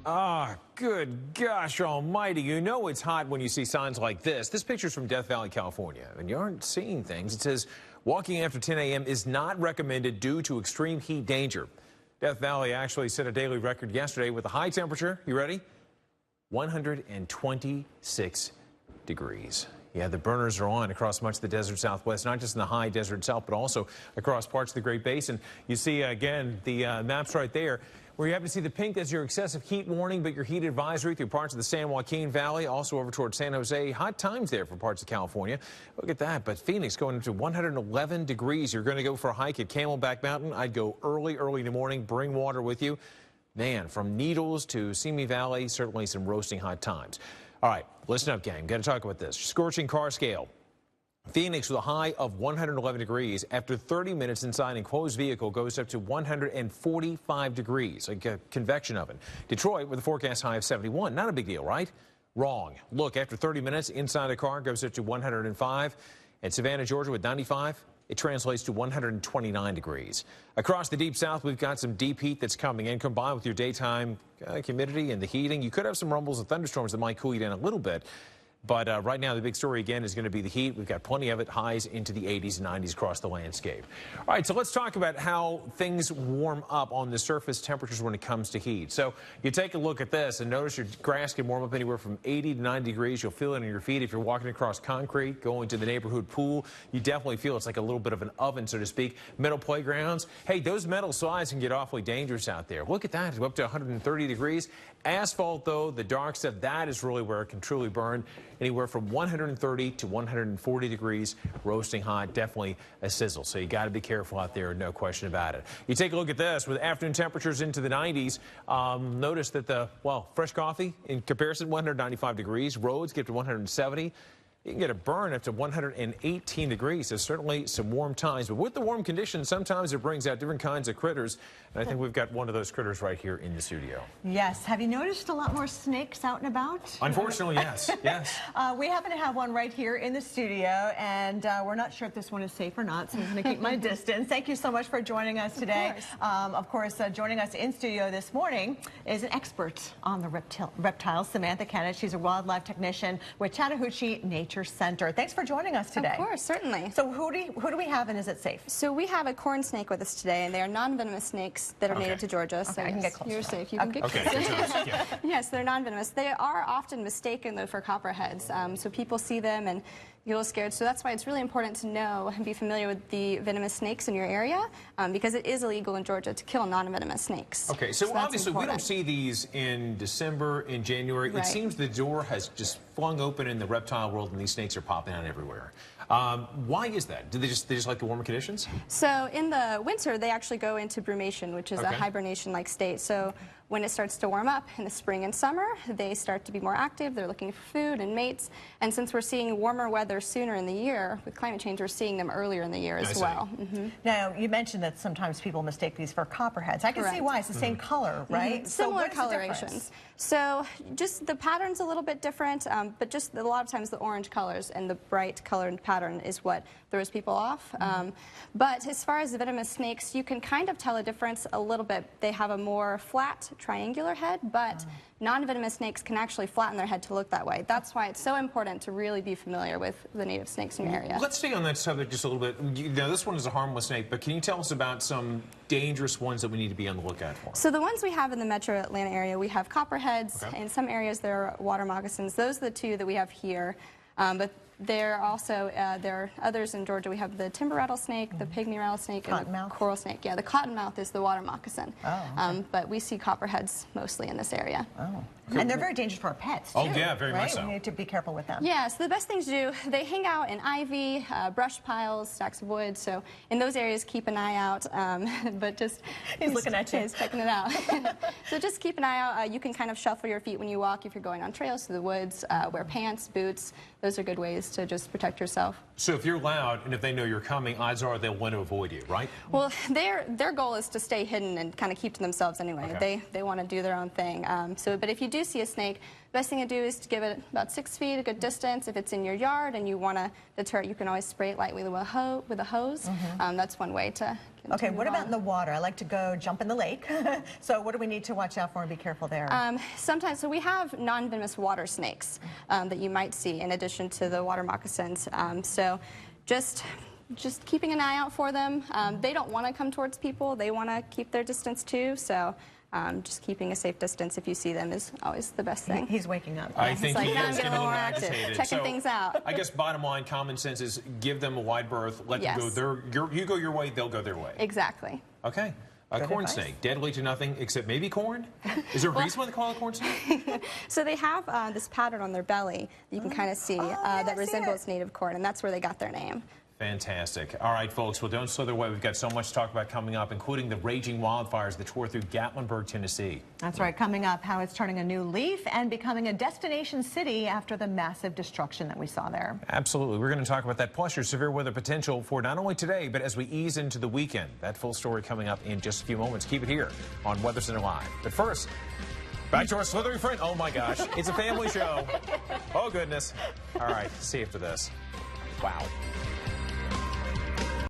Ah, good gosh almighty. You know it's hot when you see signs like this. This picture's from Death Valley, California, and you aren't seeing things. It says walking after 10 a.m. is not recommended due to extreme heat danger. Death Valley actually set a daily record yesterday with a high temperature, you ready? 126 degrees. Yeah, the burners are on across much of the desert Southwest, not just in the high desert itself, but also across parts of the Great Basin. You see, again, the maps right there, where you have to see the pink as your excessive heat warning, but your heat advisory through parts of the San Joaquin Valley, also over towards San Jose. Hot times there for parts of California. Look at that. But Phoenix going up to 111 degrees. You're going to go for a hike at Camelback Mountain. I'd go early in the morning. Bring water with you. Man, from Needles to Simi Valley, certainly some roasting hot times. All right, listen up, gang. Got to talk about this. Scorching car scale. Phoenix with a high of 111 degrees. After 30 minutes inside an enclosed vehicle goes up to 145 degrees, like a convection oven. Detroit with a forecast high of 71. Not a big deal, right? Wrong. Look, after 30 minutes inside a car goes up to 105. At Savannah, Georgia with 95. It translates to 129 degrees. Across the deep south, we've got some deep heat that's coming in. Combined with your daytime humidity and the heating, you could have some rumbles and thunderstorms that might cool you down a little bit. But right now, the big story, again, is going to be the heat. We've got plenty of it, highs into the 80s and 90s across the landscape. All right, so let's talk about how things warm up on the surface temperatures when it comes to heat. So you take a look at this and notice your grass can warm up anywhere from 80 to 90 degrees. You'll feel it in your feet if you're walking across concrete, going to the neighborhood pool. You definitely feel it's like a little bit of an oven, so to speak. Metal playgrounds. Hey, those metal slides can get awfully dangerous out there. Look at that. It's up to 130 degrees. Asphalt, though, the dark stuff, that is really where it can truly burn. Anywhere from 130 to 140 degrees, roasting hot, definitely a sizzle. So you got to be careful out there, no question about it. You take a look at this with afternoon temperatures into the 90s. Notice that fresh coffee in comparison, 195 degrees. Roads get to 170. You can get a burn up to 118 degrees. So certainly some warm times. But with the warm conditions, sometimes it brings out different kinds of critters. And I think we've got one of those critters right here in the studio. Yes. Have you noticed a lot more snakes out and about? Unfortunately, yes. Yes. We happen to have one right here in the studio, and we're not sure if this one is safe or not, so I'm going to keep my distance. Thank you so much for joining us today. Of course, joining us in studio this morning is an expert on the reptiles, Samantha Kennett. She's a wildlife technician with Chattahoochee Nature Center. Thanks for joining us today. Of course, certainly. So who do we have, and is it safe? So we have a corn snake with us today, and they are non-venomous snakes that are native to Georgia. Okay, so I can get closer. You're safe. You can get closer. Yeah. Yes, they're non-venomous. They are often mistaken, though, for copperheads. So people see them and get a little scared. So that's why it's really important to know and be familiar with the venomous snakes in your area, because it is illegal in Georgia to kill non-venomous snakes. Okay, so obviously we don't see these in December, in January. Right. It seems the door has just flung open in the reptile world, and these snakes are popping out everywhere. Why is that? Do they just like the warmer conditions? So in the winter, they actually go into brumation, which is a hibernation-like state. So when it starts to warm up in the spring and summer, they start to be more active. They're looking for food and mates. And since we're seeing warmer weather sooner in the year, with climate change, we're seeing them earlier in the year as well. Now, you mentioned that sometimes people mistake these for copperheads. I can see why. It's the same color, right? Similar colorations. So just the pattern's a little bit different, but just a lot of times the orange colors and the bright colored pattern is what throws people off. But as far as the venomous snakes, you can kind of tell a difference a little bit. They have a more flat, triangular head, but non-venomous snakes can actually flatten their head to look that way. That's why it's so important to really be familiar with the native snakes in your area. Let's stay on that subject just a little bit. Now, this one is a harmless snake, but can you tell us about some dangerous ones that we need to be on the lookout for? So the ones we have in the metro Atlanta area, we have copperheads. In some areas, there are water moccasins. Those are the two that we have here. But there are also there are others in Georgia. We have the timber rattlesnake, the pygmy rattlesnake, and the coral snake. Yeah, the cottonmouth is the water moccasin. But we see copperheads mostly in this area. And they're very dangerous for our pets, too. Oh, yeah, very much so. We need to be careful with them. Yeah, so the best things to do, they hang out in ivy, brush piles, stacks of wood. So in those areas, keep an eye out. But just... He's looking at you. He's checking it out. So just keep an eye out. You can kind of shuffle your feet when you walk if you're going on trails through the woods. Wear pants, boots. Those are good ways to just protect yourself. So if you're loud and if they know you're coming, odds are they'll want to avoid you, right? Well, their goal is to stay hidden and kind of keep to themselves anyway. Okay. They want to do their own thing. But if you do see a snake, the best thing to do is to give it about 6 feet, a good distance. If it's in your yard and you want to deter it, you can always spray it lightly with a hose. That's one way to. Okay, what about in the water? I like to go jump in the lake. So what do we need to watch out for and be careful there? Sometimes, so we have non-venomous water snakes that you might see in addition to the water moccasins. So just keeping an eye out for them. They don't want to come towards people. They want to keep their distance too. So just keeping a safe distance if you see them is always the best thing. He's waking up. I think like, he now I'm is getting getting a little more agitated. active, checking things out. I guess bottom line, common sense is give them a wide berth, let them go you go your way, they'll go their way. Exactly. Okay. A corn snake, deadly to nothing except maybe corn? Is there a reason why they call it corn snake? So they have this pattern on their belly that you can kind of see that resembles native corn, and that's where they got their name. Fantastic. All right, folks, well, don't slither away. We've got so much to talk about coming up, including the raging wildfires that tore through Gatlinburg, Tennessee. That's right. Coming up, how it's turning a new leaf and becoming a destination city after the massive destruction that we saw there. Absolutely. We're going to talk about that, plus your severe weather potential for not only today, but as we ease into the weekend. That full story coming up in just a few moments. Keep it here on Weather Center Live. But first, back to our slithery friend. Oh, my gosh. It's a family show. Oh, goodness. All right. See you after this. Wow.